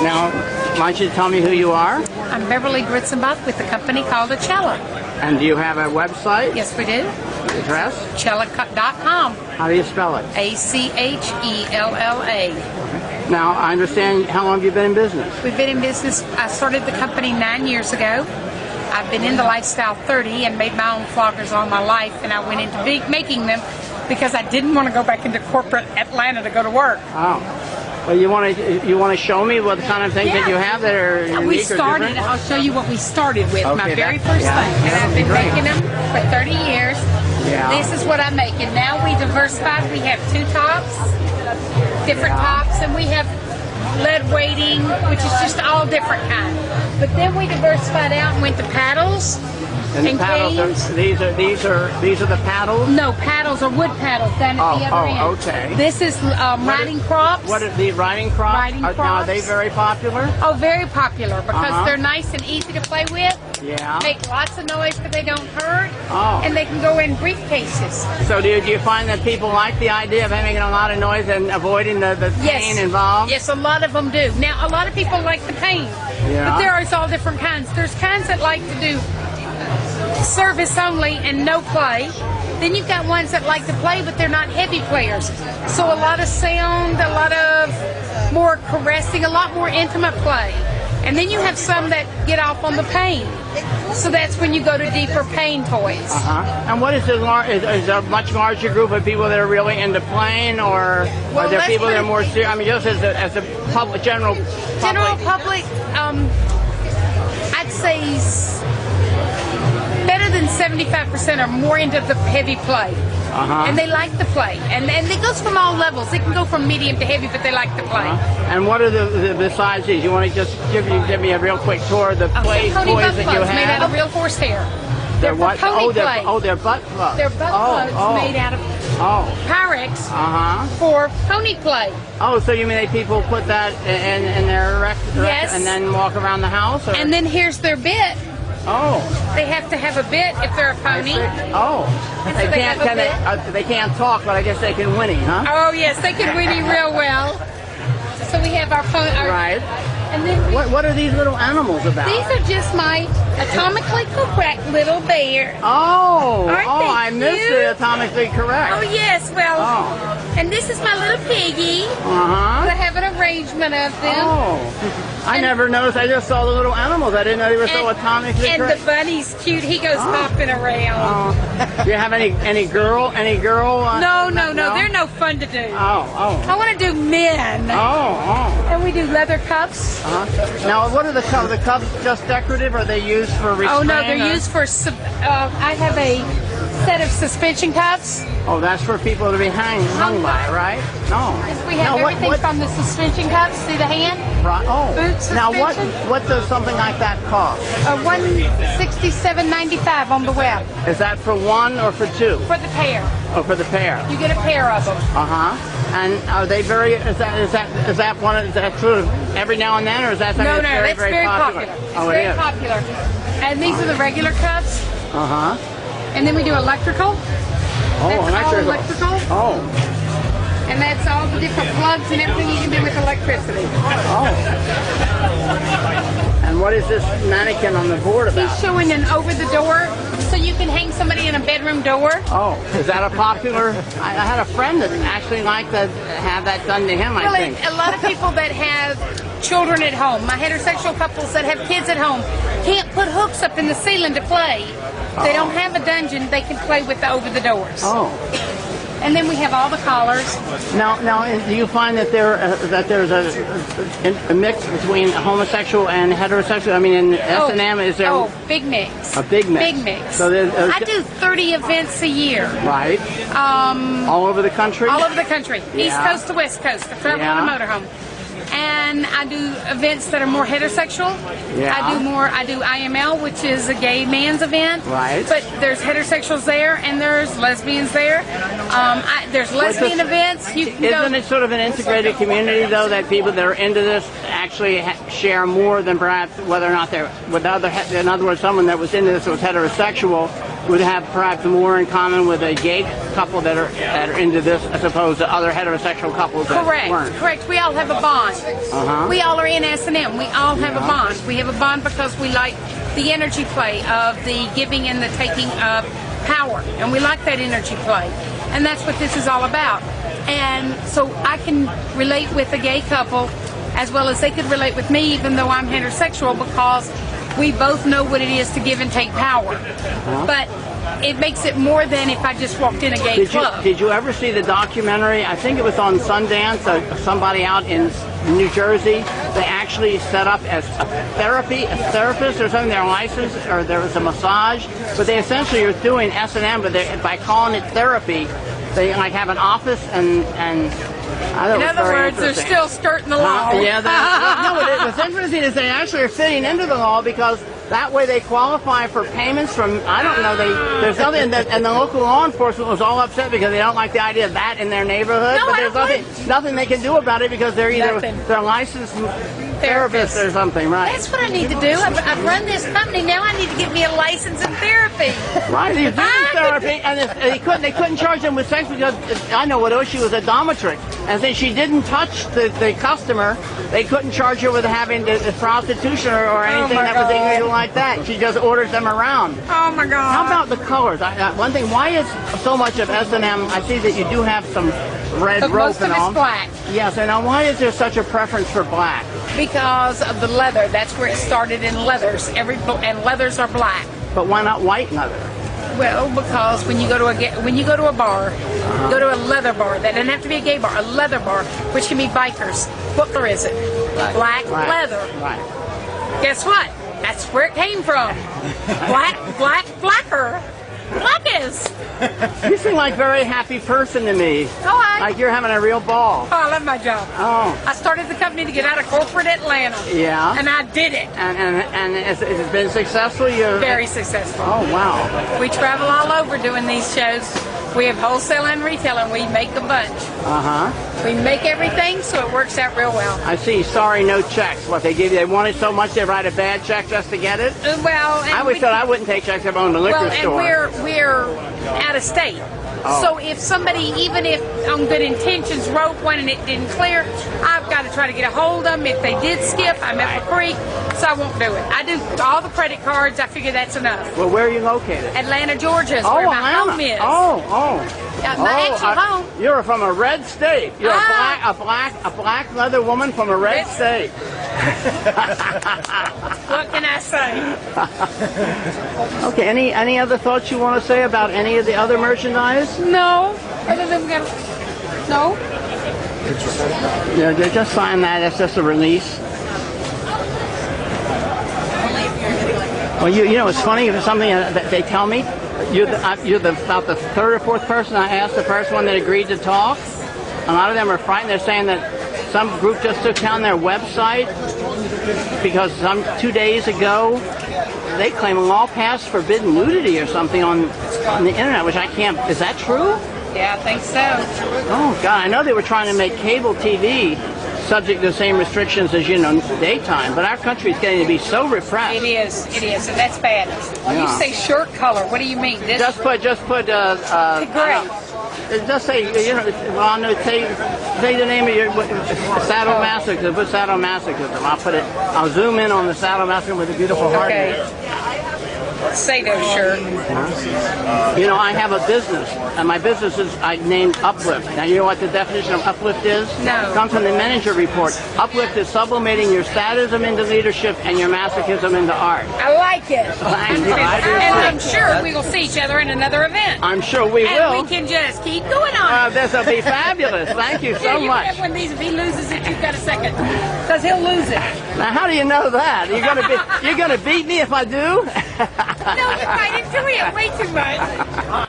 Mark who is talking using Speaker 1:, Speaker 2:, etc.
Speaker 1: Now, why don't you tell me who you are?
Speaker 2: I'm Beverly Gritzenbach with a company called Acella.
Speaker 1: And do you have a website?
Speaker 2: Yes, we do.
Speaker 1: Address?
Speaker 2: Acella.com.
Speaker 1: How do you spell it?
Speaker 2: Acella.
Speaker 1: Now, I understand, how long have you been in business?
Speaker 2: We've been in business, I started the company 9 years ago. I've been in the lifestyle 30 and made my own floggers all my life, and I went into making them because I didn't want to go back into corporate Atlanta to go to work.
Speaker 1: Oh. Well, you want to show me what kind of things that you have that are unique
Speaker 2: we started,
Speaker 1: or different?
Speaker 2: I'll show you what we started with, my very first thing. And
Speaker 1: that
Speaker 2: I've
Speaker 1: would be
Speaker 2: been
Speaker 1: great.
Speaker 2: making them for 30 years.
Speaker 1: Yeah.
Speaker 2: This is what I'm making. Now we diversified. We have two tops, different tops, and we have lead weighting, which is just all different kinds. But then we diversified out and went to paddles.
Speaker 1: And paddles, these are the paddles?
Speaker 2: No, paddles are wood paddles down at the other end.
Speaker 1: Okay.
Speaker 2: This is riding crops.
Speaker 1: What are the riding crops?
Speaker 2: Riding crops.
Speaker 1: Now, are they very popular?
Speaker 2: Oh, very popular because they're nice and easy to play with.
Speaker 1: Yeah.
Speaker 2: Make lots of noise, but they don't hurt.
Speaker 1: Oh.
Speaker 2: And they can go in briefcases.
Speaker 1: So do you find that people like the idea of making a lot of noise and avoiding the pain involved?
Speaker 2: Yes, a lot of them do. Now, a lot of people like the pain.
Speaker 1: Yeah.
Speaker 2: But there are all different kinds. There's kinds that like to do service only and no play. Then you've got ones that like to play, but they're not heavy players. So a lot of sound, a lot of more caressing, a lot more intimate play. And then you have some that get off on the pain. So that's when you go to deeper pain toys.
Speaker 1: And what is is there a much larger group of people that are really into playing, or are there people that are more serious? I mean, just as a public, general
Speaker 2: public, I'd say better than 75% are more into the heavy play. And they like to play. And it goes from all levels. It can go from medium to heavy, but they like to play.
Speaker 1: And what are besides these? You want to just give me a real quick tour of the play toys that you have?
Speaker 2: Made out of real horse hair.
Speaker 1: They're
Speaker 2: for
Speaker 1: what?
Speaker 2: pony play.
Speaker 1: They're butt plugs.
Speaker 2: They're butt plugs made out of Pyrex for pony play.
Speaker 1: Oh, so you mean people put that in their erect and then walk around the house? Or?
Speaker 2: And then here's their bit.
Speaker 1: Oh.
Speaker 2: They have to have a bit if they're a pony.
Speaker 1: Oh.
Speaker 2: And
Speaker 1: They
Speaker 2: so
Speaker 1: can't. They can't talk, but I guess they can whinny, huh?
Speaker 2: Oh yes, they can whinny real well. So we have our pony.
Speaker 1: Right.
Speaker 2: And then
Speaker 1: what are these little animals about?
Speaker 2: These are just my atomically correct little bear.
Speaker 1: Oh.
Speaker 2: Aren't they
Speaker 1: I missed
Speaker 2: cute?
Speaker 1: the atomically correct.
Speaker 2: Oh yes, well. And this is my little piggy. I have an arrangement of them.
Speaker 1: Oh. I never noticed. I just saw the little animals. I didn't know they were so atomically correct.
Speaker 2: And the bunny's cute. He goes hopping around.
Speaker 1: Do you have any girl?
Speaker 2: No. They're no fun to do. I want to do men. And we do leather cups.
Speaker 1: Now, what are the cups? The cups just decorative, or are they used for restraint?
Speaker 2: Oh no, they're used for. I have a set of suspension cups.
Speaker 1: Oh, that's for people to be hung by, right? No.
Speaker 2: Yes, we have everything from the suspension cups. See the hand?
Speaker 1: Right. Oh.
Speaker 2: Boot suspension.
Speaker 1: Now, what does something like that cost?
Speaker 2: $167.95 on the web.
Speaker 1: Is that for one or for two?
Speaker 2: For the pair.
Speaker 1: Oh, for the pair.
Speaker 2: You get a pair of them.
Speaker 1: And are they very? Is that one? Is that sort of every now and then, or is that something that's very popular?
Speaker 2: It's very popular. And these are the regular cups. And then we do electrical. Electrical. And that's all the different plugs and everything you can do with electricity.
Speaker 1: And what is this mannequin on the board about?
Speaker 2: He's showing an over the door, so you can hang somebody in a bedroom door.
Speaker 1: Oh, is that a popular? I had a friend that actually liked to have that done to him, I think.
Speaker 2: A lot of people that have children at home, my heterosexual couples that have kids at home, can't put hooks up in the ceiling to play. They don't have a dungeon, they can play with the over the doors. And then we have all the collars.
Speaker 1: Now, do you find that there's a mix between homosexual and heterosexual? I mean, in S&M, is there
Speaker 2: big mix?
Speaker 1: A big mix.
Speaker 2: Big mix.
Speaker 1: So
Speaker 2: I do 30 events a year.
Speaker 1: Right. All over the country.
Speaker 2: All over the country, East Coast to West Coast. I travel on a motorhome. And I do events that are more heterosexual. I do IML, which is a gay man's event.
Speaker 1: Right.
Speaker 2: But there's heterosexuals there, and there's lesbians there. There's lesbian events.
Speaker 1: Isn't it sort of an integrated community, though, that people that are into this actually share more than perhaps whether or not they're in other words, someone that was into this was heterosexual would have perhaps more in common with a gay couple that are into this as opposed to other heterosexual couples that weren't.
Speaker 2: Correct. We all have a bond. We all are in S&M. We all have a bond. We have a bond because we like the energy play of the giving and the taking of power, and we like that energy play, and that's what this is all about. And so I can relate with a gay couple as well as they could relate with me, even though I'm heterosexual, because we both know what it is to give and take power. But it makes it more than if I just walked in a gay club.
Speaker 1: Did you ever see the documentary? I think it was on Sundance. Somebody out in New Jersey, they actually set up as a therapist or something. They're licensed, or there was a massage, but they essentially are doing S&M, but by calling it therapy, they like have an office and
Speaker 2: in other words, they're still skirting the law.
Speaker 1: Yeah, what's interesting is they actually are fitting into the law because that way they qualify for payments from, I don't know, there's nothing, and the local law enforcement was all upset because they don't like the idea of that in their neighborhood,
Speaker 2: No,
Speaker 1: but there's nothing they can do about it because they're either they're licensed therapists or something, right?
Speaker 2: That's what I need to do. I've run this company, now I need to get me a license in therapy.
Speaker 1: Right, he's doing therapy, and they couldn't charge them with sex because, I know what it was, she was a dominatrix, and since she didn't touch the customer, they couldn't charge her with having the prostitution or anything that was illegal like that. She just orders them around.
Speaker 2: Oh my God.
Speaker 1: How about the colors? One thing, why is so much of S&M, I see that you do have some red
Speaker 2: But
Speaker 1: rope
Speaker 2: most of
Speaker 1: and
Speaker 2: it's
Speaker 1: all.
Speaker 2: black.
Speaker 1: Yes, and now why is there such a preference for black?
Speaker 2: Because of the leather. That's where it started in leathers. And leathers are black.
Speaker 1: But why not white leather?
Speaker 2: Well, because when you go to a bar, go to a leather bar. That doesn't have to be a gay bar. A leather bar, which can be bikers. What color is it? Black leather.
Speaker 1: Right.
Speaker 2: Guess what? That's where it came from. Blacker. Blackest.
Speaker 1: You seem like a very happy person to me.
Speaker 2: Oh,
Speaker 1: Like you're having a real ball.
Speaker 2: I love my job.
Speaker 1: Oh.
Speaker 2: I started the company to get out of corporate Atlanta.
Speaker 1: Yeah.
Speaker 2: And I did it.
Speaker 1: And has it been successful?
Speaker 2: Very successful.
Speaker 1: Oh, wow.
Speaker 2: We travel all over doing these shows. We have wholesale and retail, and we make a bunch. We make everything, so it works out real well.
Speaker 1: I see. Sorry, no checks. What they give you, they want it so much they write a bad check just to get it?
Speaker 2: Well, and
Speaker 1: I always thought I wouldn't take checks if I owned a liquor store.
Speaker 2: And we're out of state. So if somebody, even if on good intentions, wrote one and it didn't clear, I've got to try to get a hold of them. If they did skip, I'm at the creek, so I won't do it. I do all the credit cards. I figure that's enough.
Speaker 1: Well, where are you located?
Speaker 2: Atlanta, Georgia is where my home is. My actual home.
Speaker 1: You're from a red state. You're a black leather woman from a red state.
Speaker 2: What can I say?
Speaker 1: Okay. Any other thoughts you want to say about any of the other merchandise?
Speaker 2: No. Other than no.
Speaker 1: Yeah, just sign that. That's just a release. Well, you know, it's funny. It's something that they tell me. You're about the third or fourth person I asked, the first one that agreed to talk. A lot of them are frightened. They're saying that some group just took down their website because 2 days ago they claim a law passed forbidden nudity or something on the internet, which I can't. Is that true?
Speaker 2: Yeah, I think so.
Speaker 1: Oh God, I know they were trying to make cable TV subject to the same restrictions as, daytime, but our country is getting to be so repressed.
Speaker 2: It is, and that's bad. When you say shirt color, what do you mean? This
Speaker 1: just put
Speaker 2: gray.
Speaker 1: Just say, say the name of your sadomasochism. Put sadomasochism. I'll zoom in on the sadomasochism with a beautiful heart.
Speaker 2: Okay. Say no shirt.
Speaker 1: I have a business, and my business is named Uplift. Now, you know what the definition of Uplift is?
Speaker 2: No.
Speaker 1: It comes from the manager report. Uplift is sublimating your sadism into leadership and your masochism into art.
Speaker 2: I like it.
Speaker 1: Thank you.
Speaker 2: And I'm sure we will see each other in another event.
Speaker 1: I'm sure we will.
Speaker 2: And we can just keep going on.
Speaker 1: This will be fabulous. Thank you so
Speaker 2: you
Speaker 1: much.
Speaker 2: Have one of these. If he loses it, you've got a second. Because he'll lose it.
Speaker 1: Now, how do you know that? You're gonna beat me if I do?
Speaker 2: No, you might enjoy it way too much.